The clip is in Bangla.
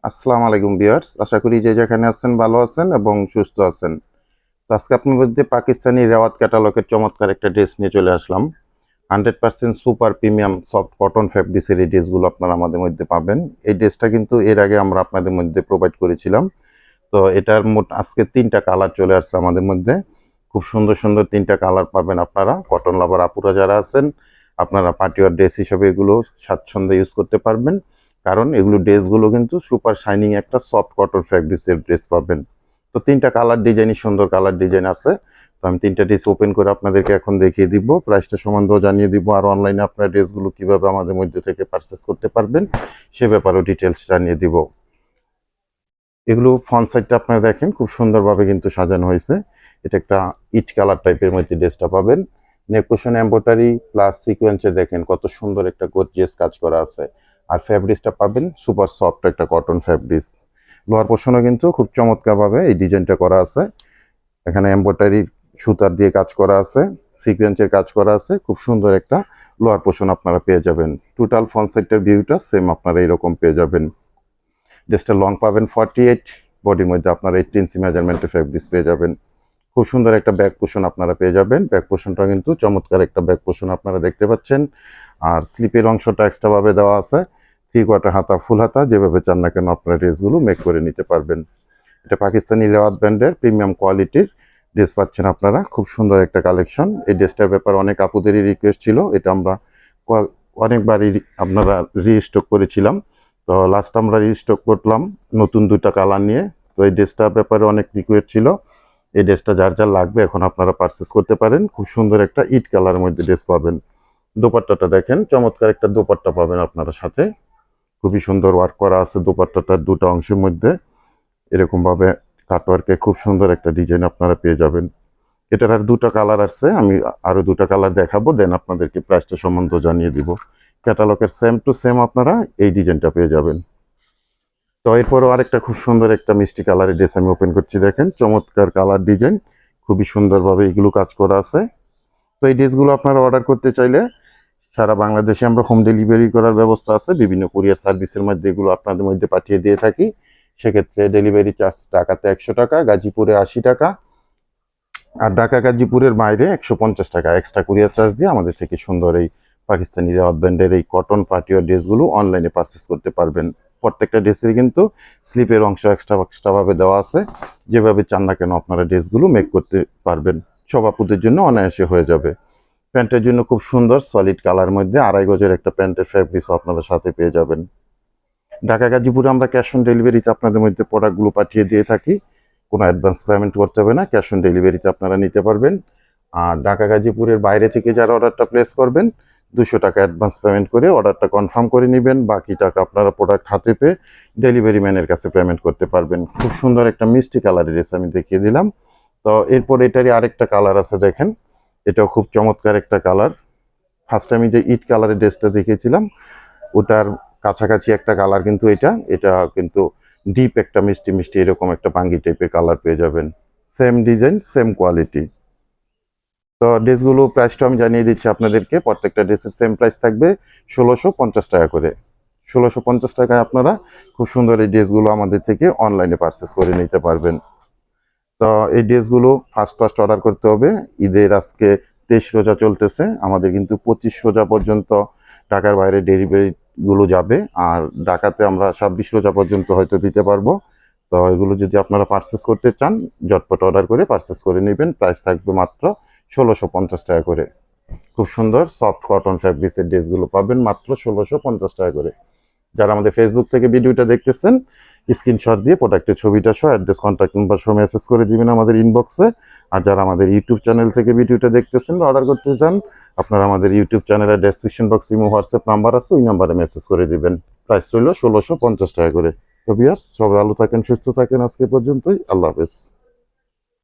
আসসালামু আলাইকুম ভিউয়ার্স, আশা করি যে যেখানে আছেন ভালো আছেন এবং সুস্থ আছেন। তো আজকে আপনার মধ্যে পাকিস্তানি রেওয়াত ক্যাটালগের চমৎকার একটা ড্রেস নিয়ে চলে আসলাম। 100% সুপার প্রিমিয়াম সফট কটন ফ্যাব্রিক্সের এই ড্রেসগুলো আপনারা আমাদের মধ্যে পাবেন। এই ড্রেসটা কিন্তু এর আগে আমরা আপনাদের মধ্যে প্রোভাইড করেছিলাম। তো এটার মোট আজকে 3টা কালার চলে আসছে আমাদের মধ্যে। খুব সুন্দর সুন্দর 3টা কালার পাবেন আপনারা। কটন লাভার আপুরা যারা আছেন, আপনারা পার্টিওয়ার ড্রেস হিসেবে এগুলো স্বাচ্ছন্দ্যে ইউজ করতে পারবেন। কারণ এগুলো ড্রেসগুলো কিন্তু সুপার শাইনিং একটা সফট কটন ফ্যাব্রিক্সের ড্রেস পাবেন। তো 3টা কালার ডিজাইনই সুন্দর কালার ডিজাইন আছে। তো আমি 3টা ড্রেস ওপেন করে আপনাদেরকে এখন দেখিয়ে দিব, প্রাইসটা সম্বন্ধেও জানিয়ে দিব, আর অনলাইনে আপনারা ড্রেসগুলো কিভাবে আমাদের মধ্যে থেকে পারচেস করতে পারবেন সে ব্যাপারেও ডিটেলস জানিয়ে দিব। এগুলো ফ্রন্ট সাইডটা আপনারা দেখেন খুব সুন্দরভাবে কিন্তু সাজানো হয়েছে। এটা একটা ইট কালার টাইপের মধ্যে ড্রেসটা পাবেন। নেক পোর্শন এমব্রয়ডারি প্লাস সিকোয়েন্সে দেখেন কত সুন্দর একটা গর্জিয়াস কাজ করা আছে। আর ফ্যাব্রিক্সটা পাবেন সুপার সফট একটা কটন ফ্যাব্রিক্স। লোয়ার পোর্শনও কিন্তু খুব চমৎকারভাবে এই ডিজাইনটা করা আছে। এখানে এমব্রয়ডারি সুতার দিয়ে কাজ করা আছে, সিকোয়েন্সের কাজ করা আছে। খুব সুন্দর একটা লোয়ার পোর্শন আপনারা পেয়ে যাবেন। টোটাল ফ্রন্ট সাইডটার ভিউটা সেম আপনারা এরকম পেয়ে যাবেন। ড্রেসটা লং পাবেন 48, বডির মধ্যে আপনারা 18 ইঞ্চি মেজারমেন্টের ফ্যাব্রিক্স পেয়ে যাবেন। খুব সুন্দর একটা ব্যাক পোর্শন আপনারা পেয়ে যাবেন। ব্যাক পোর্শনটা কিন্তু চমৎকার একটা ব্যাক পোর্শন আপনারা দেখতে পাচ্ছেন। আর স্লিপের অংশটা এক্সট্রাভাবে দেওয়া আছে। 3/4 হাতা ফুল হাতা, যেভাবে চান না কেন আপনারা ড্রেসগুলো মেক করে নিতে পারবেন। এটা পাকিস্তানি রেওয়াত ব্র্যান্ডের প্রিমিয়াম কোয়ালিটির ড্রেস পাচ্ছেন আপনারা। খুব সুন্দর একটা কালেকশন। এই ড্রেসটার ব্যাপারে অনেক আপুদেরই রিকোয়েস্ট ছিল। এটা আমরা অনেকবারই আপনারা রিস্টক করেছিলাম। তো লাস্ট আমরা রিস্টক করলাম নতুন 2টা কালার নিয়ে। তো এই ড্রেসটার ব্যাপারে অনেক রিকোয়েস্ট ছিল। এই ড্রেসটা যার যার লাগবে এখন আপনারা পারচেস করতে পারেন। খুব সুন্দর একটা ইট কালারের মধ্যে ড্রেস পাবেন। দোপাট্টাটা দেখেন, চমৎকার একটা দোপাট্টা পাবেন আপনারা সাথে। খুবই সুন্দর ওয়ার্ক করা আছে দোপাট্টাটার 2টা অংশের মধ্যে। এরকমভাবে কাটওয়ার্কে খুব সুন্দর একটা ডিজাইন আপনারা পেয়ে যাবেন। এটার আর 2টা কালার আছে, আমি আরও 2টা কালার দেখাবো, দেন আপনাদেরকে প্রাইসটা সম্বন্ধে জানিয়ে দিব। ক্যাটালগের সেম টু সেম আপনারা এই ডিজাইনটা পেয়ে যাবেন। তো এরপরও আরেকটা খুব সুন্দর একটা মিষ্টি কালারের ড্রেস আমি ওপেন করছি, দেখেন চমৎকার কালার ডিজাইন, খুবই সুন্দরভাবে এগুলো কাজ করা আছে। তো এই ড্রেসগুলো আপনারা অর্ডার করতে চাইলে সারা বাংলাদেশে আমরা হোম ডেলিভারি করার ব্যবস্থা আছে। বিভিন্ন কুরিয়ার সার্ভিসের মধ্যে এগুলো আপনাদের মধ্যে পাঠিয়ে দিয়ে থাকি। সেক্ষেত্রে ডেলিভারি চার্জ ঢাকাতে 100 টাকা, গাজীপুরে 80 টাকা, আর ঢাকা গাজীপুরের বাইরে 150 টাকা এক্সট্রা কুরিয়ার চার্জ দিয়ে আমাদের থেকে সুন্দর এই পাকিস্তানি রেওয়াত ব্র্যান্ডের এই কটন পার্টিওয়ার ড্রেসগুলো অনলাইনে পারচেস করতে পারবেন। প্রত্যেকটা ড্রেসের কিন্তু স্লিপের অংশ এক্সট্রাভাবে দেওয়া আছে। যেভাবে চান না কেন আপনারা ড্রেসগুলো মেক করতে পারবেন। সব আপুদের জন্য অনায়াসে হয়ে যাবে। প্যান্টের জন্য খুব সুন্দর সলিড কালার মধ্যে 2.5 গজের একটা প্যান্টের ফ্যাব্রিক্স আপনারা সাথে পেয়ে যাবেন। ঢাকা গাজীপুরে আমরা ক্যাশ অন ডেলিভারিতে আপনাদের মধ্যে প্রোডাক্টগুলো পাঠিয়ে দিয়ে থাকি। কোনো অ্যাডভান্স পেমেন্ট করতে হবে না, ক্যাশ অন ডেলিভারিতে আপনারা নিতে পারবেন। আর ঢাকা গাজীপুরের বাইরে থেকে যারা অর্ডারটা প্লেস করবেন 200 টাকা অ্যাডভান্স পেমেন্ট করে অর্ডারটা কনফার্ম করে নেবেন। বাকি টাকা আপনারা প্রোডাক্ট হাতে পেয়ে ডেলিভারি ম্যানের কাছে পেমেন্ট করতে পারবেন। খুব সুন্দর একটা মিষ্টি কালারের ড্রেস আমি দেখিয়ে দিলাম। তো এরপর এটারই আরেকটা কালার আছে, দেখেন এটাও খুব চমৎকার একটা কালার। ফার্স্ট আমি যে ইট কালারের ড্রেসটা দেখিয়েছিলাম ওটার কাছাকাছি একটা কালার কিন্তু এটা এটা কিন্তু ডিপ একটা মিষ্টি মিষ্টি এরকম একটা বাঙ্গি টাইপের কালার পেয়ে যাবেন। Same design same quality. তো ড্রেসগুলো প্রাইসটা আমি জানিয়ে দিচ্ছি আপনাদেরকে। প্রত্যেকটা ড্রেসের সেম প্রাইস থাকবে 1650 টাকা করে। 1650 টাকায় আপনারা খুব সুন্দর এই ড্রেসগুলো আমাদের থেকে অনলাইনে পারচেস করে নিতে পারবেন। তো এই ড্রেসগুলো ফার্স্ট অর্ডার করতে হবে। ঈদের আজকে 23 রোজা চলতেছে, আমাদের কিন্তু 25 রোজা পর্যন্ত ঢাকার বাইরে ডেলিভারিগুলো যাবে। আর ঢাকাতে আমরা 26 রোজা পর্যন্ত হয়তো দিতে পারবো। তো এগুলো যদি আপনারা পারচেস করতে চান ঝটপট অর্ডার করে পারচেস করে নেবেন। প্রাইস থাকবে মাত্র 1650 টাকা করে। খুব সুন্দর সফট কটন ফ্যাব্রিক্সের ড্রেসগুলো পাবেন মাত্র 1650 টাকা করে। যারা আমাদের ফেসবুক থেকে ভিডিওটা দেখতেছেন স্ক্রিনশট দিয়ে প্রোডাক্টের ছবিটা সহ অ্যাড্রেস কন্ট্যাক্ট নাম্বার সহ মেসেজ করে দিবেন আমাদের ইনবক্সে। আর যারা আমাদের ইউটিউব চ্যানেল থেকে ভিডিওটা দেখতেছেন বা অর্ডার করতে চান আপনারা আমাদের ইউটিউব চ্যানেলের ডেসক্রিপশন বক্সে ইমো হোয়াটসঅ্যাপ নাম্বার আছে, ওই নাম্বারে মেসেজ করে দিবেন। প্রাইস রইল 1650 টাকা করে। তো ভিউয়ার্স সবাই ভালো থাকেন, সুস্থ থাকেন, আজকে পর্যন্তই, আল্লাহ হাফেজ।